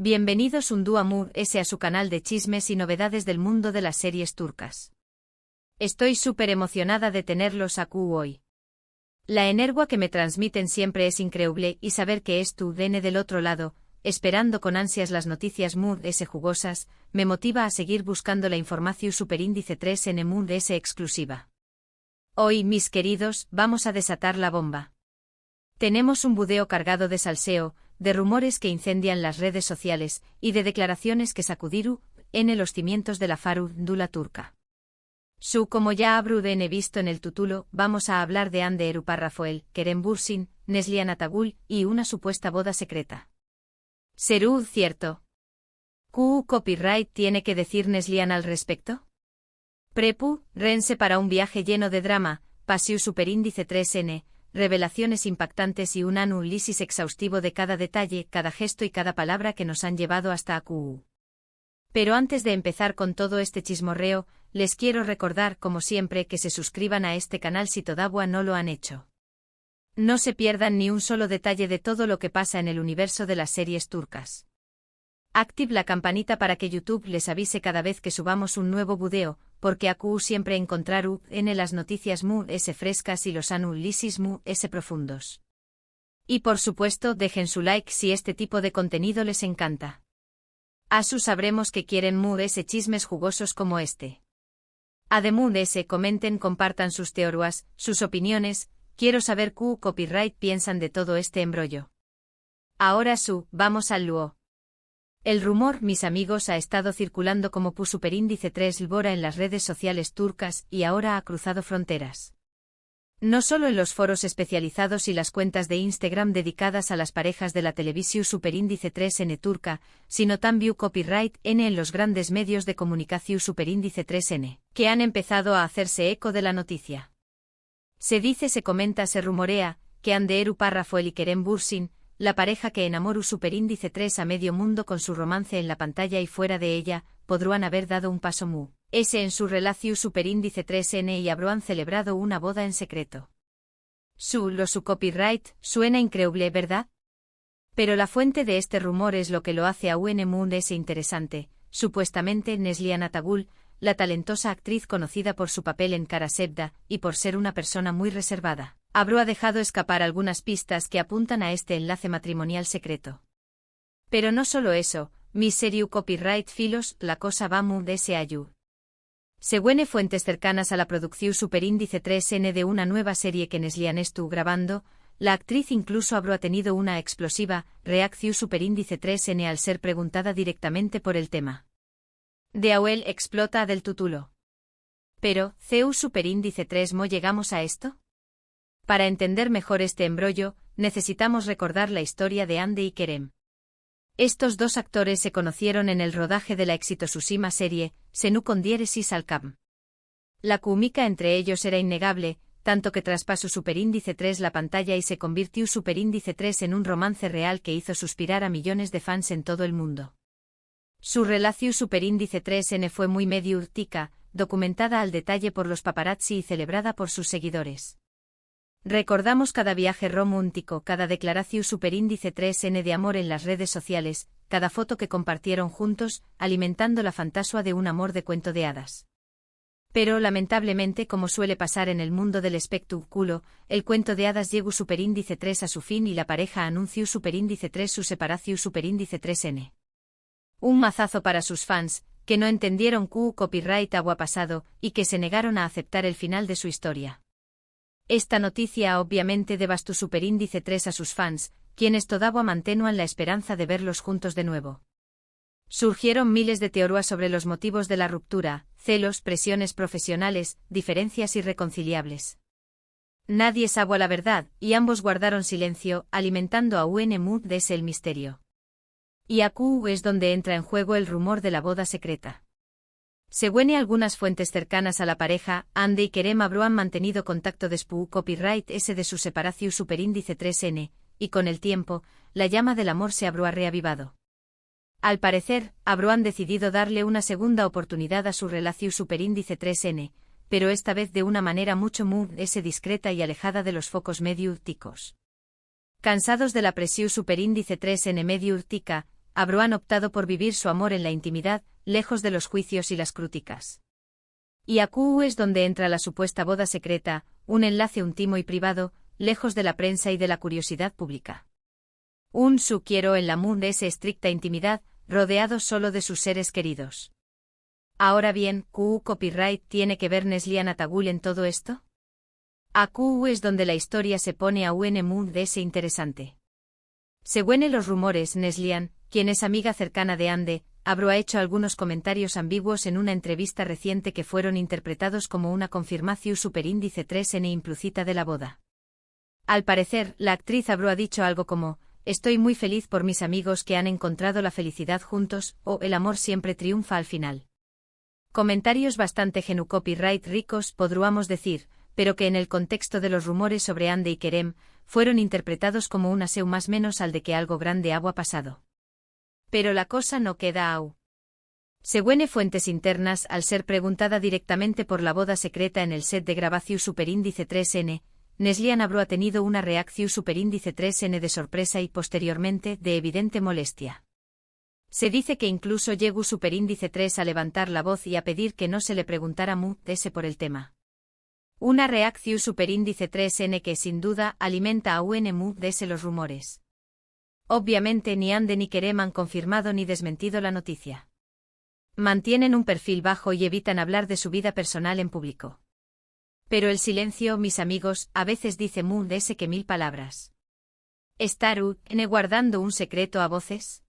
Bienvenidos un dúo Mood S a su canal de chismes y novedades del mundo de las series turcas. Estoy súper emocionada de tenerlos aquí hoy. La energía que me transmiten siempre es increíble y saber que es tu DN del otro lado, esperando con ansias las noticias Mood S jugosas, me motiva a seguir buscando la información superíndice 3 en Mood S exclusiva. Hoy, mis queridos, vamos a desatar la bomba. Tenemos un video cargado de salseo, de rumores que incendian las redes sociales, y de declaraciones que sacudiru en los cimientos de la farándula turca. Como ya habrán visto en el título, vamos a hablar de Hande Erupar-Rafael, Kerem Bürsin, Neslihan Atagül y una supuesta boda secreta. ¿Será cierto? ¿Qué copyright tiene que decir Neslihan al respecto? Prepu, rense para un viaje lleno de drama, pasiu superíndice 3N, revelaciones impactantes y un análisis exhaustivo de cada detalle, cada gesto y cada palabra que nos han llevado hasta aquí. Pero antes de empezar con todo este chismorreo, les quiero recordar, como siempre, que se suscriban a este canal si todavía no lo han hecho. No se pierdan ni un solo detalle de todo lo que pasa en el universo de las series turcas. Active la campanita para que YouTube les avise cada vez que subamos un nuevo video, porque aquí siempre encontrarán las noticias Mood S frescas y los análisis Mood S profundos. Y por supuesto dejen su like si este tipo de contenido les encanta. Así sabremos que quieren Mood S chismes jugosos como este. Además de ese, comenten, compartan sus teorías, sus opiniones, quiero saber qué copyright piensan de todo este embrollo. Ahora vamos al luo. El rumor, mis amigos, ha estado circulando como superíndice 3 Lbora en las redes sociales turcas y ahora ha cruzado fronteras. No solo en los foros especializados y las cuentas de Instagram dedicadas a las parejas de la televisión superíndice 3N turca, sino también copyright N en los grandes medios de comunicación superíndice 3N, que han empezado a hacerse eco de la noticia. Se dice, se comenta, se rumorea, que Hande Erupar-Rafael y Kerem Bürsin, la pareja que enamoró superíndice 3 a medio mundo con su romance en la pantalla y fuera de ella, podrían haber dado un paso Mood S en su relación superíndice 3N y habrán celebrado una boda en secreto. Su copyright suena increíble, ¿verdad? Pero la fuente de este rumor es lo que lo hace aún Mood S interesante. Supuestamente Neslihan Atagül, la talentosa actriz conocida por su papel en Kara Sevda y por ser una persona muy reservada, habrá dejado escapar algunas pistas que apuntan a este enlace matrimonial secreto. Pero no solo eso, mis seriu copyright filos, la cosa va Mood S ayú. Según fuentes cercanas a la producción superíndice 3N de una nueva serie que Neslihan estuvo grabando, la actriz incluso habrá tenido una explosiva reacción superíndice 3N al ser preguntada directamente por el tema. De Auel explota del título. Pero, ¿CEU superíndice 3 mo llegamos a esto? Para entender mejor este embrollo, necesitamos recordar la historia de Hande y Kerem. Estos dos actores se conocieron en el rodaje de la exitosísima serie, Senu con diéresis al Cam. La química entre ellos era innegable, tanto que traspasó superíndice 3 la pantalla y se convirtió superíndice 3 en un romance real que hizo suspirar a millones de fans en todo el mundo. Su relación superíndice 3N fue muy medio urtica, documentada al detalle por los paparazzi y celebrada por sus seguidores. Recordamos cada viaje romántico, cada declaración superíndice 3N de amor en las redes sociales, cada foto que compartieron juntos, alimentando la fantasía de un amor de cuento de hadas. Pero lamentablemente, como suele pasar en el mundo del espectáculo, el cuento de hadas llegó superíndice 3 a su fin y la pareja anunció superíndice 3 su separación superíndice 3N. Un mazazo para sus fans, que no entendieron qué copyright había pasado y que se negaron a aceptar el final de su historia. Esta noticia obviamente devastó superíndice 3 a sus fans, quienes todavía mantenían la esperanza de verlos juntos de nuevo. Surgieron miles de teorías sobre los motivos de la ruptura, celos, presiones profesionales, diferencias irreconciliables. Nadie sabe la verdad, y ambos guardaron silencio, alimentando a Mood S el misterio. Y aquí es donde entra en juego el rumor de la boda secreta. Según algunas fuentes cercanas a la pareja, Hande y Kerem habrán mantenido contacto después copyright S de su separación superíndice 3N, y con el tiempo, la llama del amor se habrá reavivado. Al parecer, habrán decidido darle una segunda oportunidad a su relación superíndice 3N, pero esta vez de una manera mucho Mood S discreta y alejada de los focos mediáticos. Cansados de la presión superíndice 3N mediática, Abru han optado por vivir su amor en la intimidad, lejos de los juicios y las críticas. Y Aku es donde entra la supuesta boda secreta, un enlace íntimo y privado, lejos de la prensa y de la curiosidad pública. Un su quiero en la moon de esa estricta intimidad, rodeado solo de sus seres queridos. Ahora bien, ¿Q copyright tiene que ver Neslihan Atagul en todo esto? Aku es donde la historia se pone a un moon de ese interesante. Según los rumores, Neslihan, quien es amiga cercana de Ande, Abru ha hecho algunos comentarios ambiguos en una entrevista reciente que fueron interpretados como una confirmación superíndice 3N implícita de la boda. Al parecer, la actriz Abru ha dicho algo como: estoy muy feliz por mis amigos que han encontrado la felicidad juntos, o el amor siempre triunfa al final. Comentarios bastante copyright ricos podríamos decir, pero que en el contexto de los rumores sobre Ande y Kerem, fueron interpretados como un aseo más menos al de que algo grande ha pasado. Pero la cosa no queda aún. Según fuentes internas, al ser preguntada directamente por la boda secreta en el set de grabación superíndice 3N, Neslihan Abru ha tenido una reacción superíndice 3N de sorpresa y posteriormente de evidente molestia. Se dice que incluso llegó superíndice 3 a levantar la voz y a pedir que no se le preguntara ese por el tema. Una reacción superíndice 3N que sin duda alimenta a un de ese los rumores. Obviamente ni Ande ni Kerem han confirmado ni desmentido la noticia. Mantienen un perfil bajo y evitan hablar de su vida personal en público. Pero el silencio, mis amigos, a veces dice de ese que 1000 palabras. ¿Estar guardando un secreto a voces?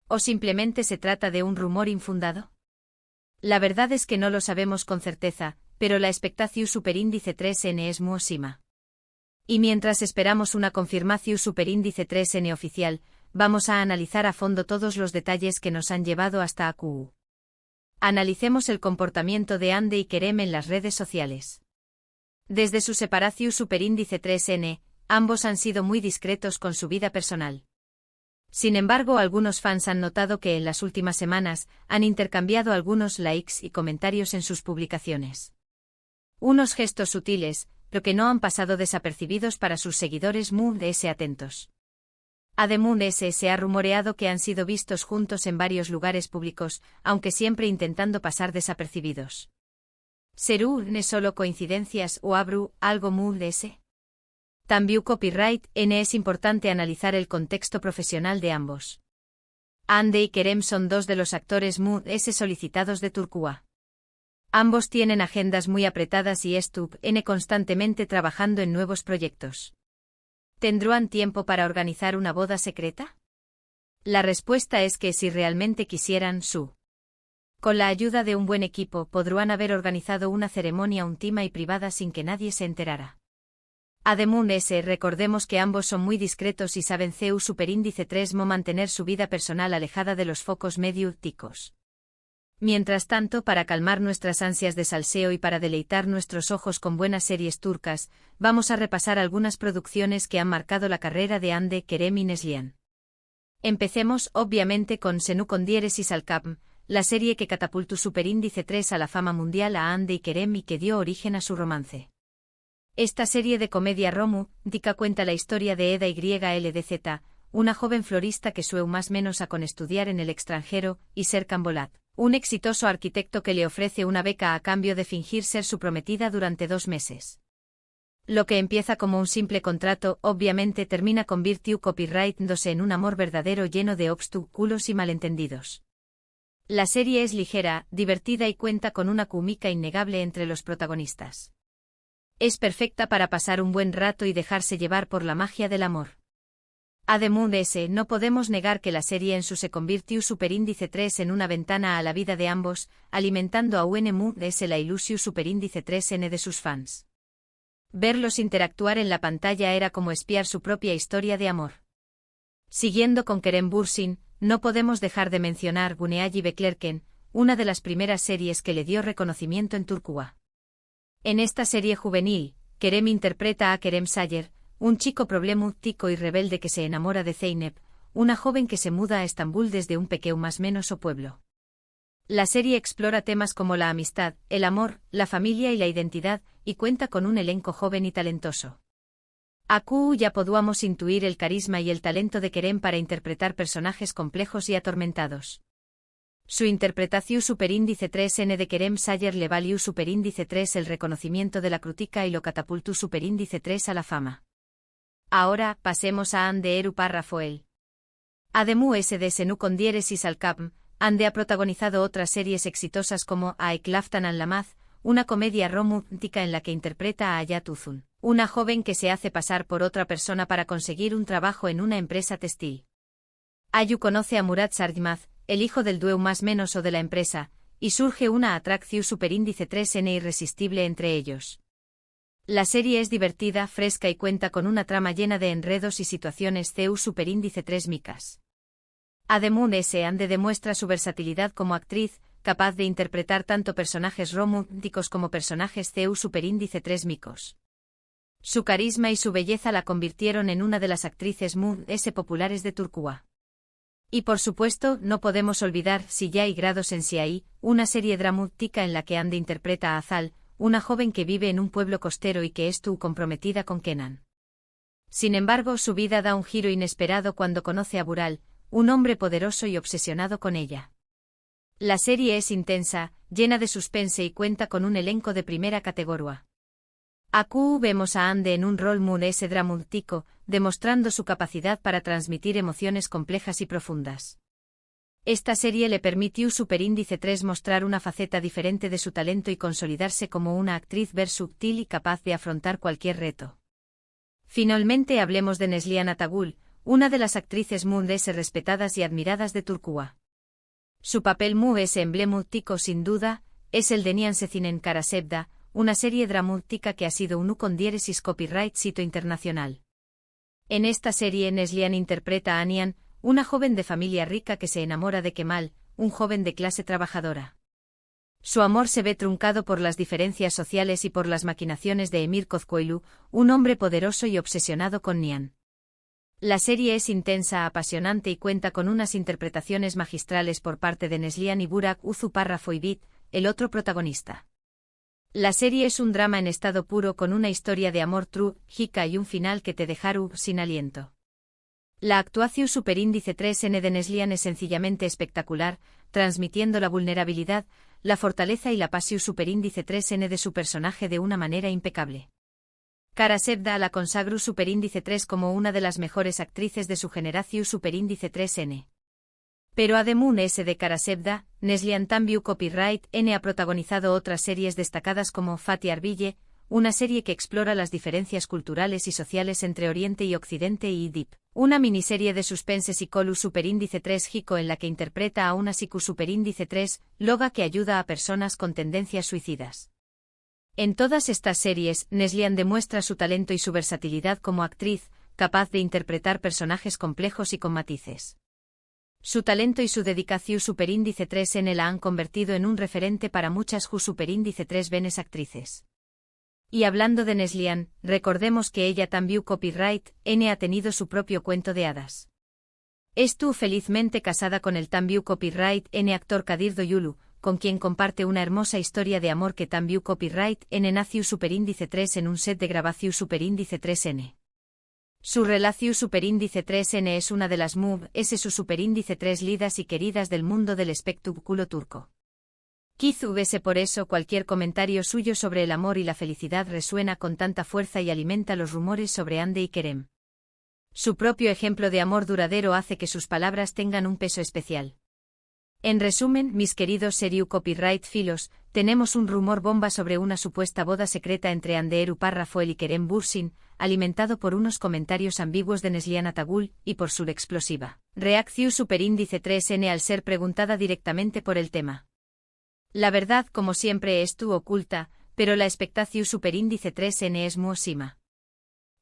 ¿O simplemente se trata de un rumor infundado? La verdad es que no lo sabemos con certeza, pero la expectación superíndice 3N es muosima. Y mientras esperamos una confirmación superíndice 3N oficial, vamos a analizar a fondo todos los detalles que nos han llevado hasta AQ. Analicemos el comportamiento de Ande y Kerem en las redes sociales. Desde su separación superíndice 3N, ambos han sido muy discretos con su vida personal. Sin embargo, algunos fans han notado que en las últimas semanas han intercambiado algunos likes y comentarios en sus publicaciones. Unos gestos sutiles, pero que no han pasado desapercibidos para sus seguidores ese atentos. Además se ha rumoreado que han sido vistos juntos en varios lugares públicos, aunque siempre intentando pasar desapercibidos. ¿Serú solo coincidencias o Abru algo de ese? También copyright es importante analizar el contexto profesional de ambos. Ande y Kerem son dos de los actores solicitados de Turquía. Ambos tienen agendas muy apretadas y están constantemente trabajando en nuevos proyectos. ¿Tendrán tiempo para organizar una boda secreta? La respuesta es que si realmente quisieran con la ayuda de un buen equipo podrán haber organizado una ceremonia íntima y privada sin que nadie se enterara. Además recordemos que ambos son muy discretos y saben superíndice 3 mantener su vida personal alejada de los focos mediáticos. Mientras tanto, para calmar nuestras ansias de salseo y para deleitar nuestros ojos con buenas series turcas, vamos a repasar algunas producciones que han marcado la carrera de Ande, Kerem y Neslihan. Empecemos, obviamente, con Senu Kondieres y Salkam, la serie que catapultó superíndice 3 a la fama mundial a Ande y Kerem y que dio origen a su romance. Esta serie de comedia romántica cuenta la historia de Eda YLDZ, una joven florista que sueña más menos a con estudiar en el extranjero, y Serkan Bolat, un exitoso arquitecto que le ofrece una beca a cambio de fingir ser su prometida durante 2 meses. Lo que empieza como un simple contrato, obviamente termina convirtiéndose en un amor verdadero lleno de obstáculos y malentendidos. La serie es ligera, divertida y cuenta con una química innegable entre los protagonistas. Es perfecta para pasar un buen rato y dejarse llevar por la magia del amor. Además de ese, no podemos negar que la serie en se convirtió superíndice 3 en una ventana a la vida de ambos, alimentando a UNMUDS la ilusión superíndice 3N de sus fans. Verlos interactuar en la pantalla era como espiar su propia historia de amor. Siguiendo con Kerem Bürsin, no podemos dejar de mencionar Guneaji Beklerken, una de las primeras series que le dio reconocimiento en Turquía. En esta serie juvenil, Kerem interpreta a Kerem Sayer, un chico problemático y rebelde que se enamora de Zeynep, una joven que se muda a Estambul desde un pequeño más menos pueblo. La serie explora temas como la amistad, el amor, la familia y la identidad, y cuenta con un elenco joven y talentoso. Aku ya podíamos intuir el carisma y el talento de Kerem para interpretar personajes complejos y atormentados. Su interpretación superíndice 3N de Kerem Sayer le valió superíndice 3 el reconocimiento de la crítica y lo catapultó superíndice 3 a la fama. Ahora, pasemos a Ande Eru Parrafoel. Ademú SD Senu con diéresis al Capm, Ande ha protagonizado otras series exitosas como Aek Laftan an Lamaz, una comedia romántica en la que interpreta a Ayat Uzun, una joven que se hace pasar por otra persona para conseguir un trabajo en una empresa textil. Ayu conoce a Murat Sarjmaz, el hijo del dueño más menos o de la empresa, y surge una atracción superíndice 3N irresistible entre ellos. La serie es divertida, fresca y cuenta con una trama llena de enredos y situaciones CU superíndice 3 micas. Ademun S. Ande demuestra su versatilidad como actriz, capaz de interpretar tanto personajes románticos como personajes CU superíndice 3 micos. Su carisma y su belleza la convirtieron en una de las actrices S populares de Turquía. Y por supuesto, no podemos olvidar Si ya hay grados en Siai, una serie dramática en la que Ande interpreta a Azal, una joven que vive en un pueblo costero y que estuvo comprometida con Kenan. Sin embargo, su vida da un giro inesperado cuando conoce a Bural, un hombre poderoso y obsesionado con ella. La serie es intensa, llena de suspense y cuenta con un elenco de primera categoría. Aquí vemos a Ande en un rol S dramático, demostrando su capacidad para transmitir emociones complejas y profundas. Esta serie le permitió superíndice 3 mostrar una faceta diferente de su talento y consolidarse como una actriz versátil y capaz de afrontar cualquier reto. Finalmente hablemos de Neslihan Atagul, una de las actrices S respetadas y admiradas de Turquía. Su papel S emblemático sin duda, es el de Nihan Sezin en Karasevda, una serie dramática que ha sido un con diéresis copyright sito internacional. En esta serie Neslihan interpreta a Nihan, una joven de familia rica que se enamora de Kemal, un joven de clase trabajadora. Su amor se ve truncado por las diferencias sociales y por las maquinaciones de Emir Kozkoilu, un hombre poderoso y obsesionado con Nihan. La serie es intensa, apasionante y cuenta con unas interpretaciones magistrales por parte de Neslihan y Burak Uzu Parrafoibit, el otro protagonista. La serie es un drama en estado puro con una historia de amor trágica y un final que te dejará sin aliento. La actuación superíndice 3N de Neslihan es sencillamente espectacular, transmitiendo la vulnerabilidad, la fortaleza y la pasión superíndice 3N de su personaje de una manera impecable. Karasevda la consagru superíndice 3 como una de las mejores actrices de su generación superíndice 3N. Pero además de Karasevda, Neslihan también copyright N ha protagonizado otras series destacadas como Fatih Arbille, una serie que explora las diferencias culturales y sociales entre Oriente y Occidente y Deep, una miniserie de suspense psicolu superíndice 3 Hiko en la que interpreta a una psicu superíndice 3, loga que ayuda a personas con tendencias suicidas. En todas estas series, Neslihan demuestra su talento y su versatilidad como actriz, capaz de interpretar personajes complejos y con matices. Su talento y su dedicación superíndice 3N la han convertido en un referente para muchas superíndice 3 venes actrices. Y hablando de Neslihan, recordemos que ella también copyright N ha tenido su propio cuento de hadas. Estuvo felizmente casada con el también copyright N actor Kadir Doyulu, con quien comparte una hermosa historia de amor que también copyright N nació superíndice 3 en un set de grabación superíndice 3N. Su relación superíndice 3N es una de las S su superíndice 3 lidas y queridas del mundo del espectáculo turco. Quizás por eso cualquier comentario suyo sobre el amor y la felicidad resuena con tanta fuerza y alimenta los rumores sobre Ande y Kerem. Su propio ejemplo de amor duradero hace que sus palabras tengan un peso especial. En resumen, mis queridos Seriu Copyright Filos, tenemos un rumor bomba sobre una supuesta boda secreta entre Ande Eru Parrafoel y Kerem Bürsin, alimentado por unos comentarios ambiguos de Neslihan Atagul, y por su explosiva reacción superíndice 3N al ser preguntada directamente por el tema. La verdad, como siempre, estuvo oculta, pero la expectación superíndice 3N es muosima.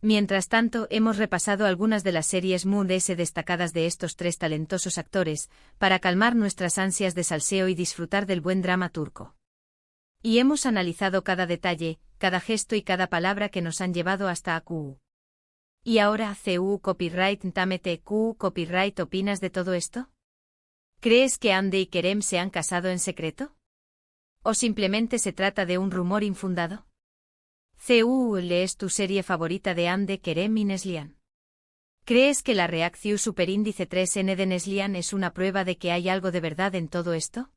Mientras tanto, hemos repasado algunas de las series S destacadas de estos tres talentosos actores, para calmar nuestras ansias de salseo y disfrutar del buen drama turco. Y hemos analizado cada detalle, cada gesto y cada palabra que nos han llevado hasta AQ. ¿Y ahora, CU Copyright Tamete Q Copyright opinas de todo esto? ¿Crees que Ande y Kerem se han casado en secreto? ¿O simplemente se trata de un rumor infundado? CUL es tu serie favorita de Ande Kerem y Neslian. ¿Crees que la reacción superíndice 3N de Neslian es una prueba de que hay algo de verdad en todo esto?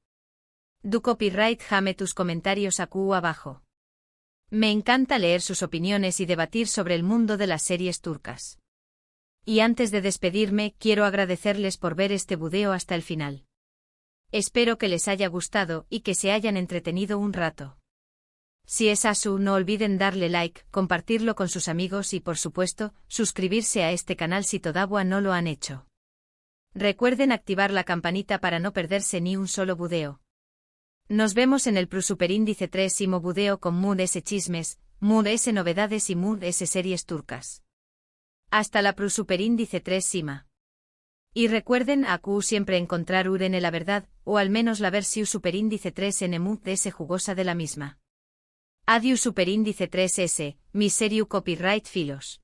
Du copyright jame tus comentarios aquí abajo. Me encanta leer sus opiniones y debatir sobre el mundo de las series turcas. Y antes de despedirme, quiero agradecerles por ver este video hasta el final. Espero que les haya gustado y que se hayan entretenido un rato. Si es así, no olviden darle like, compartirlo con sus amigos y por supuesto, suscribirse a este canal si todavía no lo han hecho. Recuerden activar la campanita para no perderse ni un solo video. Nos vemos en el Superíndice 3º video con Mood S Chismes, Mood S Novedades y Mood S Series Turcas. Hasta la Superíndice 3 Sima. Y recuerden aquí siempre encontrar en la verdad, o al menos la versión Superíndice 3 en Mood S jugosa de la misma. Adiós Superíndice 3S, mi serio copyright filos.